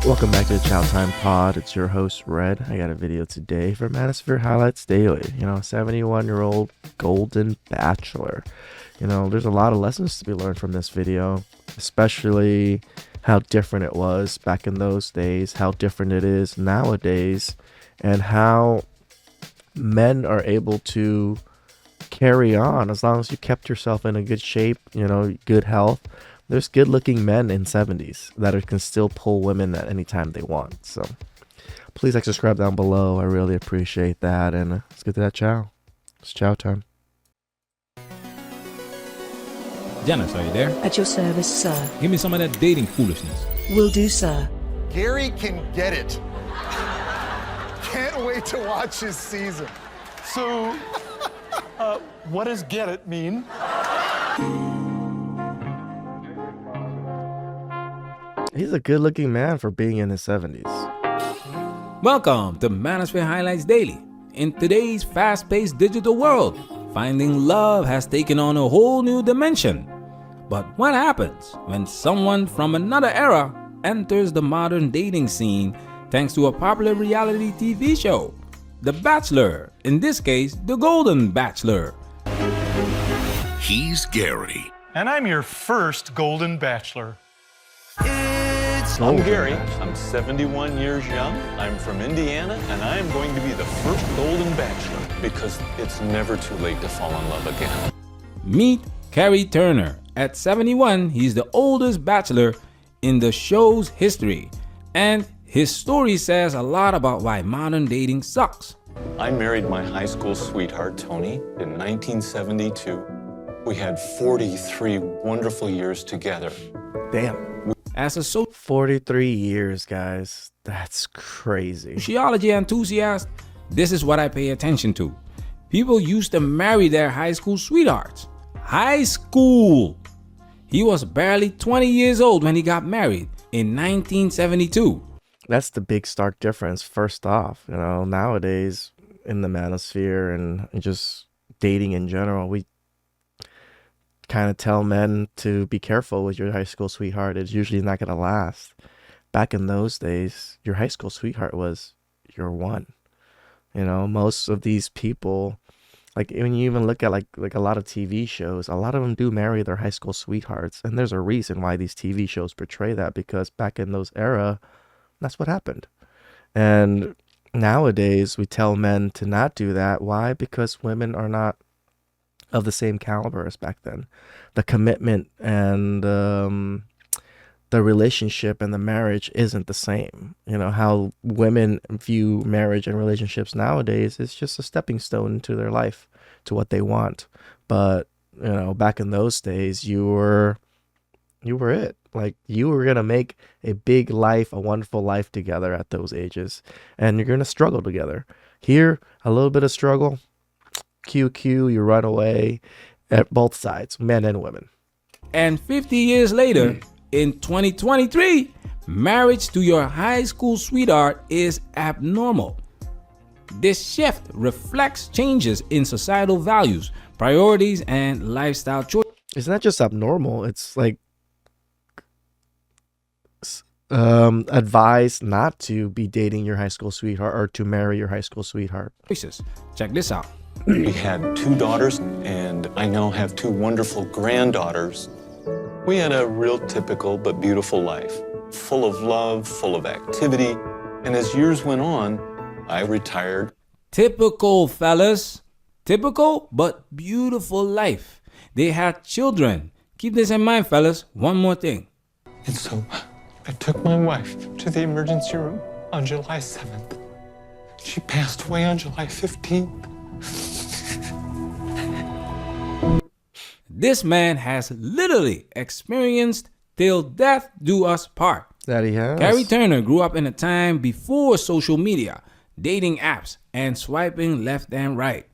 Welcome back to the Chow Time Pod. It's your host, Red. I got a video today for Manosphere Highlights Daily. 71-year-old Golden Bachelor. There's a lot of lessons to be learned from this video, especially how different it was back in those days, how different it is nowadays, and how men are able to carry on as long as you kept yourself in a good shape, good health. There's good-looking men in 70s that can still pull women at any time they want. So please subscribe down below. I really appreciate that. And let's get to that chow. It's chow time. Janice, are you there? At your service, sir. Give me some of that dating foolishness. Will do, sir. Gary can get it. Can't wait to watch his season. So, what does get it mean? He's a good-looking man for being in his 70s. Welcome to Manosphere Highlights Daily. In today's fast-paced digital world, finding love has taken on a whole new dimension. But what happens when someone from another era enters the modern dating scene thanks to a popular reality TV show? The Bachelor, in this case, the Golden Bachelor. He's Gary. And I'm your first Golden Bachelor. I'm Gary. I'm 71 years young. I'm from Indiana, and I am going to be the first Golden Bachelor because it's never too late to fall in love again. Meet Carrie Turner. At 71, he's the oldest bachelor in the show's history. And his story says a lot about why modern dating sucks. I married my high school sweetheart, Tony, in 1972. We had 43 wonderful years together. Damn. As a 43 years, guys. That's crazy. sociology enthusiast, this is what I pay attention to. People used to marry their high school sweethearts. High school! He was barely 20 years old when he got married in 1972. That's the big stark difference. First off, nowadays in the manosphere and just dating in general, we kind of tell men to be careful with your high school sweetheart. It's usually not going to last. Back in those days, your high school sweetheart was your one. Most of these people, like when you even look at like a lot of TV shows, a lot of them do marry their high school sweethearts. And there's a reason why these TV shows portray that, because back in those era, that's what happened. And nowadays we tell men to not do that. Why? Because women are not of the same caliber as back then. The commitment and the relationship and the marriage isn't the same. How women view marriage and relationships nowadays is just a stepping stone into their life, to what they want. But back in those days, you were it. Like, you were gonna make a big life, a wonderful life together at those ages, and you're gonna struggle together. Here, a little bit of struggle, QQ, you run away, at both sides, men and women. And 50 years later, in 2023, marriage to your high school sweetheart is abnormal. This shift reflects changes in societal values, priorities, and lifestyle choices. It's not just abnormal, it's like advised not to be dating your high school sweetheart or to marry your high school sweetheart. Check this out. We had 2 daughters, and I now have 2 wonderful granddaughters. We had a real typical but beautiful life, full of love, full of activity, and as years went on, I retired. Typical, fellas. Typical but beautiful life. They had children. Keep this in mind, fellas. One more thing. And so, I took my wife to the emergency room on July 7th. She passed away on July 15th. This man has literally experienced till death do us part. That he has. Carrie Turner grew up in a time before social media, dating apps, and swiping left and right.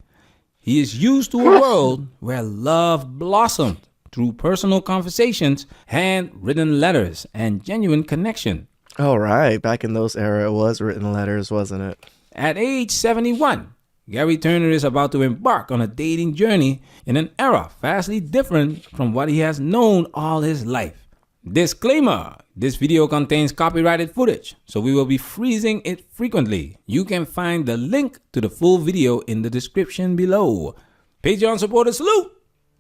He is used to a world where love blossomed through personal conversations, handwritten letters, and genuine connection. All right, back in those era, it was written letters, wasn't it? At age 71, Gary Turner is about to embark on a dating journey in an era vastly different from what he has known all his life. Disclaimer: this video contains copyrighted footage, so we will be freezing it frequently. You can find the link to the full video in the description below. Patreon supporters, salute!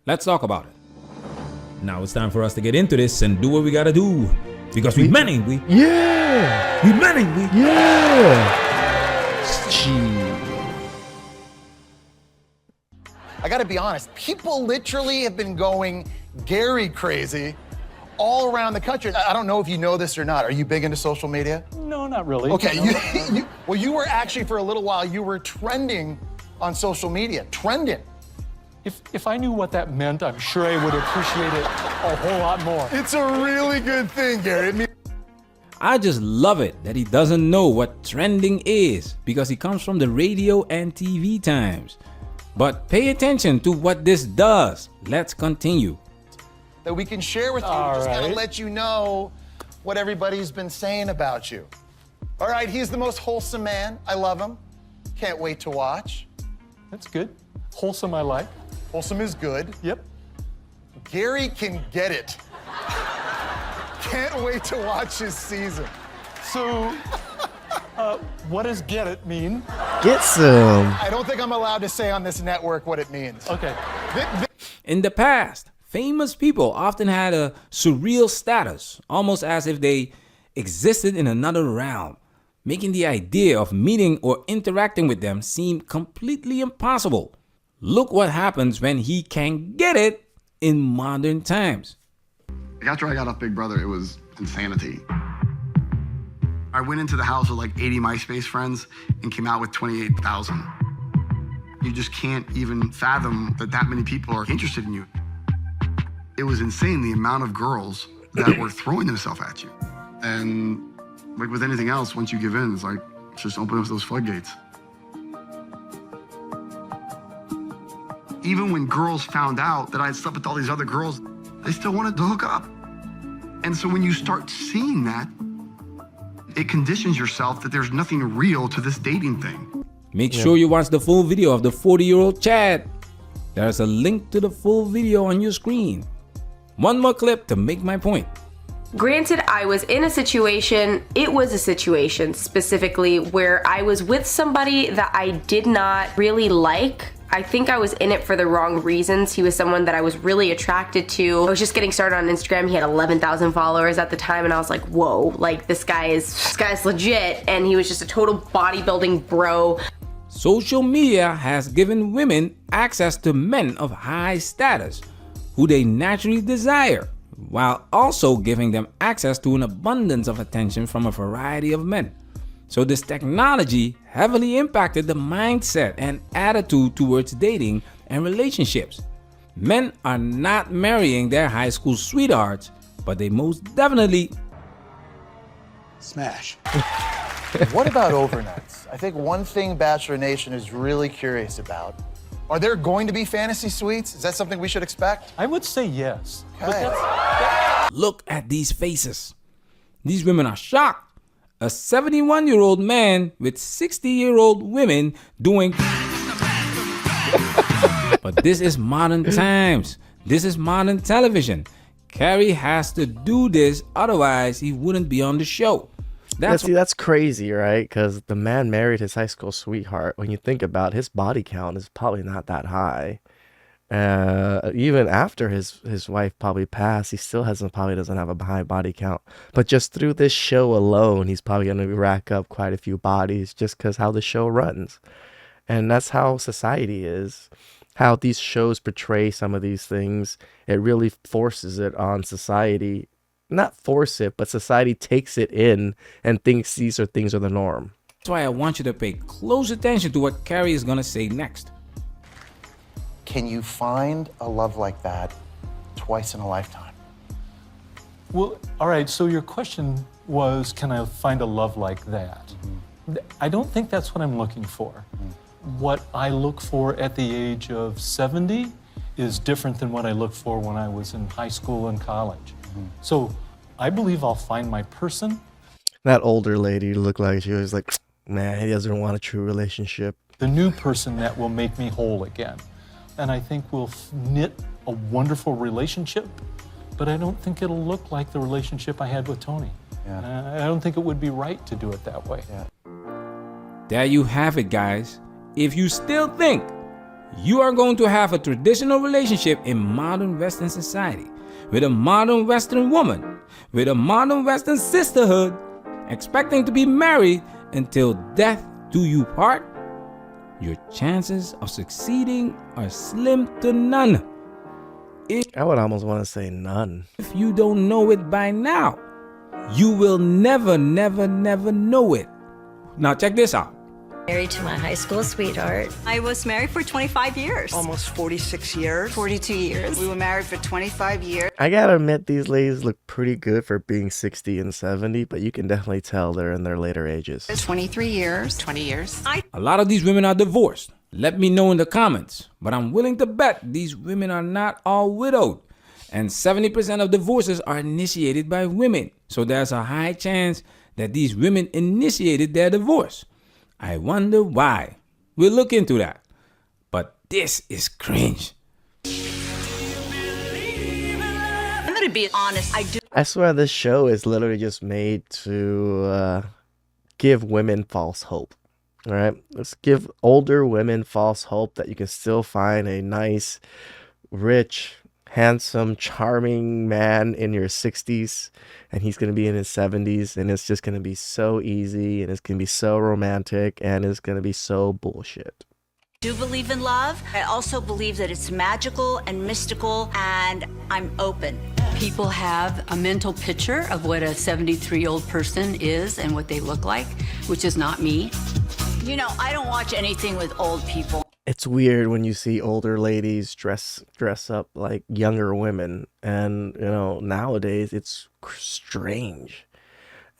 Let's talk about it. Now it's time for us to get into this and do what we gotta do. Because we manning, we manning, we I gotta be honest, people literally have been going Gary crazy all around the country. I don't know if you know this or not. Are you big into social media? No, not really. Okay, No. you were actually, for a little while, you were trending on social media. Trending. If I knew what that meant, I'm sure I would appreciate it a whole lot more. It's a really good thing, Gary. I just love it that he doesn't know what trending is because he comes from the radio and TV times. But pay attention to what this does. Let's continue. That we can share with you, just kind of let you know what everybody's been saying about you. All right, he's the most wholesome man. I love him. Can't wait to watch. That's good. Wholesome, I like. Wholesome is good. Yep. Gary can get it. Can't wait to watch his season. So, what does get it mean? Get some. I don't think I'm allowed to say on this network what it means. Okay. In the past, famous people often had a surreal status, almost as if they existed in another realm, making the idea of meeting or interacting with them seem completely impossible. Look what happens when he can get it in modern times. After I got off Big Brother, it was insanity. I went into the house with like 80 MySpace friends and came out with 28,000. You just can't even fathom that many people are interested in you. It was insane, the amount of girls that were throwing themselves at you. And like with anything else, once you give in, it's like, just open up those floodgates. Even when girls found out that I had slept with all these other girls, they still wanted to hook up. And so when you start seeing that, it conditions yourself that there's nothing real to this dating thing. Make sure you watch the full video of the 40-year-old Chad. There's a link to the full video on your screen. One more clip to make my point. Granted, I was in a situation, it was a situation specifically where I was with somebody that I did not really like. I think I was in it for the wrong reasons. He was someone that I was really attracted to. I was just getting started on Instagram. He had 11,000 followers at the time, and I was like, whoa, like this guy's legit. And he was just a total bodybuilding bro. Social media has given women access to men of high status who they naturally desire, while also giving them access to an abundance of attention from a variety of men. So this technology heavily impacted the mindset and attitude towards dating and relationships. Men are not marrying their high school sweethearts, but they most definitely Smash. What about overnights? I think one thing Bachelor Nation is really curious about. Are there going to be fantasy suites? Is that something we should expect? I would say yes. Okay. look at these faces. These women are shocked. A 71-year-old man with 60-year-old women doing... But this is modern times. This is modern television. Carrie has to do this, otherwise he wouldn't be on the show. That's crazy, right? Because the man married his high school sweetheart. When you think about it, his body count is probably not that high. Even after his wife probably passed, he still probably doesn't have a high body count. But just through this show alone, he's probably going to rack up quite a few bodies just because how the show runs. And that's how society is. How these shows portray some of these things, it really forces it on society. Not force it, but society takes it in and thinks these are things are the norm. That's why I want you to pay close attention to what Carrie is going to say next. Can you find a love like that twice in a lifetime? Well, all right, so your question was, can I find a love like that? Mm-hmm. I don't think that's what I'm looking for. Mm-hmm. What I look for at the age of 70 is different than what I looked for when I was in high school and college. Mm-hmm. So I believe I'll find my person. That older lady looked like she was like, man, he doesn't want a true relationship. The new person that will make me whole again. And I think we'll knit a wonderful relationship but I don't think it'll look like the relationship I had with Tony. I don't think it would be right to do it that way. There you have it, guys. If you still think you are going to have a traditional relationship in modern Western society with a modern Western woman, with a modern Western sisterhood, expecting to be married until death do you part, your chances of succeeding are slim to none. I would almost want to say none. If you don't know it by now, you will never know it. Now check this out. Married to my high school sweetheart. I was married for 25 years. Almost 46 years. 42 years. We were married for 25 years. I gotta admit, these ladies look pretty good for being 60 and 70, but you can definitely tell they're in their later ages. 23 years. 20 years. A lot of these women are divorced. Let me know in the comments. But I'm willing to bet these women are not all widowed. And 70% of divorces are initiated by women. So there's a high chance that these women initiated their divorce. I wonder why. We'll look into that. But this is cringe. I'm going to be honest. I swear this show is literally just made to give women false hope. All right? Let's give older women false hope that you can still find a nice, rich, handsome, charming man in your 60s, and he's going to be in his 70s, and it's just going to be so easy, and it's going to be so romantic, and it's going to be so bullshit. do believe in love. I also believe that it's magical and mystical, and I'm open. People have a mental picture of what a 73-year-old person is and what they look like, which is not me. You know, I don't watch anything with old people. It's weird when you see older ladies dress up like younger women, and you know, nowadays it's strange.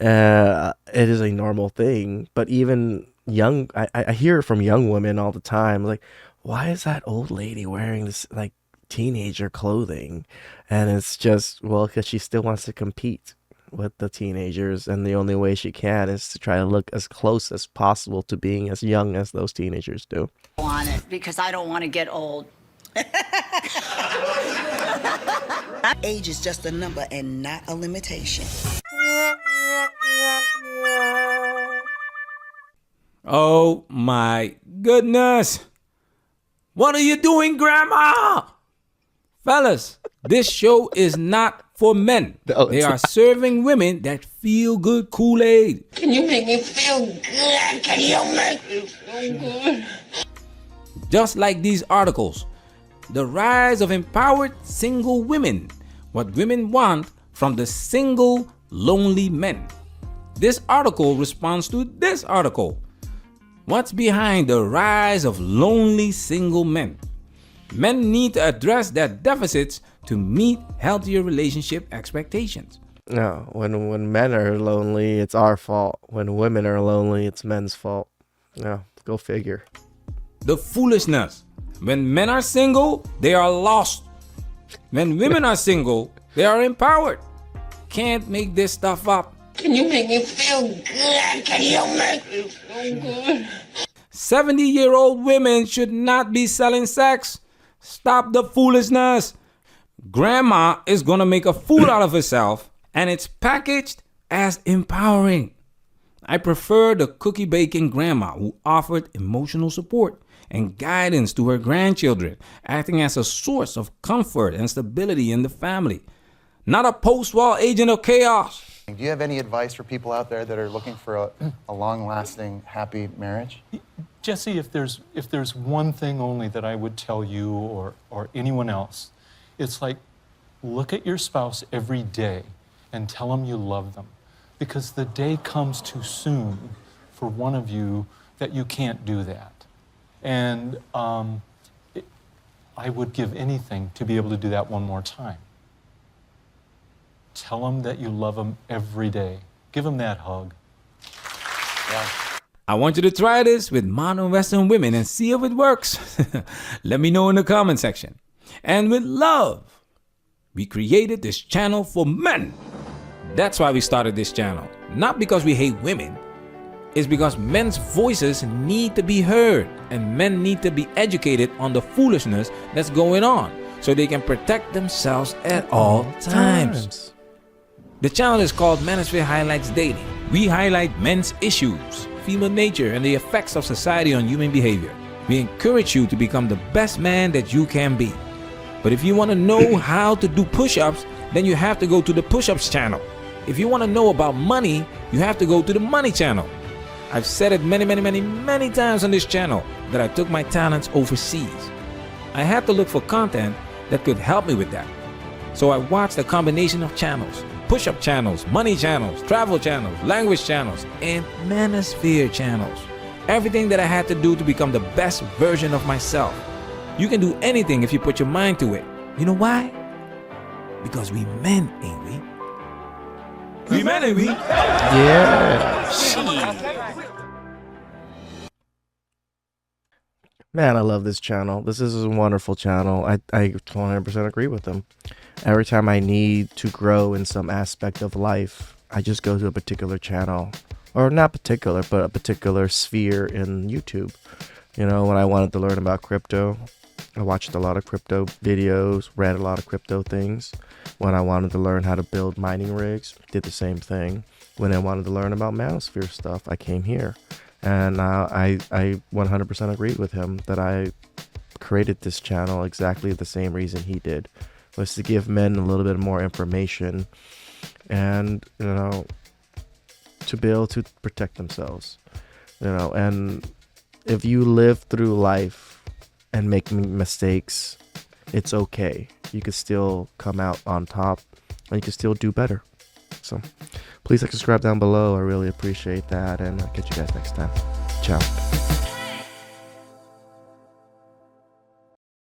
It is a normal thing, but even young, I hear it from young women all the time, like, why is that old lady wearing this like teenager clothing? And it's just, well, because she still wants to compete with the teenagers, and the only way she can is to try to look as close as possible to being as young as those teenagers do. On it because I don't want to get old. Age is just a number and not a limitation. Oh my goodness. What are you doing, Grandma? Fellas, this show is not for men. No, they it's are not. serving women that feel good Kool-Aid. Can you make me feel good? Can you make me feel good? Just like these articles, the rise of empowered single women, what women want from the single lonely men. This article responds to this article. What's behind the rise of lonely single men? Men need to address their deficits to meet healthier relationship expectations. No, when men are lonely, it's our fault. When women are lonely, it's men's fault. No, go figure. The foolishness. When men are single, they are lost. When women are single, they are empowered. Can't make this stuff up. Can you make me feel good? Can you make me feel good? 70-year-old women should not be selling sex. Stop the foolishness. Grandma is gonna make a fool out of herself, and it's packaged as empowering. I prefer the cookie baking grandma who offered emotional support and guidance to her grandchildren, acting as a source of comfort and stability in the family. Not a post-war agent of chaos. Do you have any advice for people out there that are looking for a long-lasting, happy marriage? Jesse, if there's one thing only that I would tell you or anyone else, it's like, look at your spouse every day and tell them you love them. Because the day comes too soon for one of you that you can't do that. And I would give anything to be able to do that one more time. Tell them that you love them every day. Give them that hug. Yeah. I want you to try this with modern Western women and see if it works. Let me know in the comment section. And with love, we created this channel for men. That's why we started this channel. Not because we hate women. It's because men's voices need to be heard, and men need to be educated on the foolishness that's going on. so they can protect themselves at all times. The channel is called Manosphere Highlights Daily. We highlight men's issues, female nature, and the effects of society on human behavior. We encourage you to become the best man that you can be. But if you want to know how to do push-ups, then you have to go to the push-ups channel. If you want to know about money, you have to go to the money channel. I've said it many times on this channel that I took my talents overseas. I had to look for content that could help me with that. So I watched a combination of channels: push-up channels, money channels, travel channels, language channels, and manosphere channels. Everything that I had to do to become the best version of myself. You can do anything if you put your mind to it. You know why? Because we men, ain't we? We men, ain't we? Yeah. Man, I love this channel. This is a wonderful channel. I 100% agree with them. Every time I need to grow in some aspect of life, I just go to a particular channel. Or not particular, but a particular sphere in YouTube. You know, when I wanted to learn about crypto, I watched a lot of crypto videos, read a lot of crypto things. When I wanted to learn how to build mining rigs, did the same thing. When I wanted to learn about manosphere stuff, I came here. And I 100% agree with him that I created this channel exactly the same reason he did, was to give men a little bit more information and, you know, to be able to protect themselves, you know. And if you live through life and make mistakes, it's okay. You can still come out on top and you can still do better. So please like, subscribe down below. I really appreciate that, and I'll catch you guys next time. Ciao.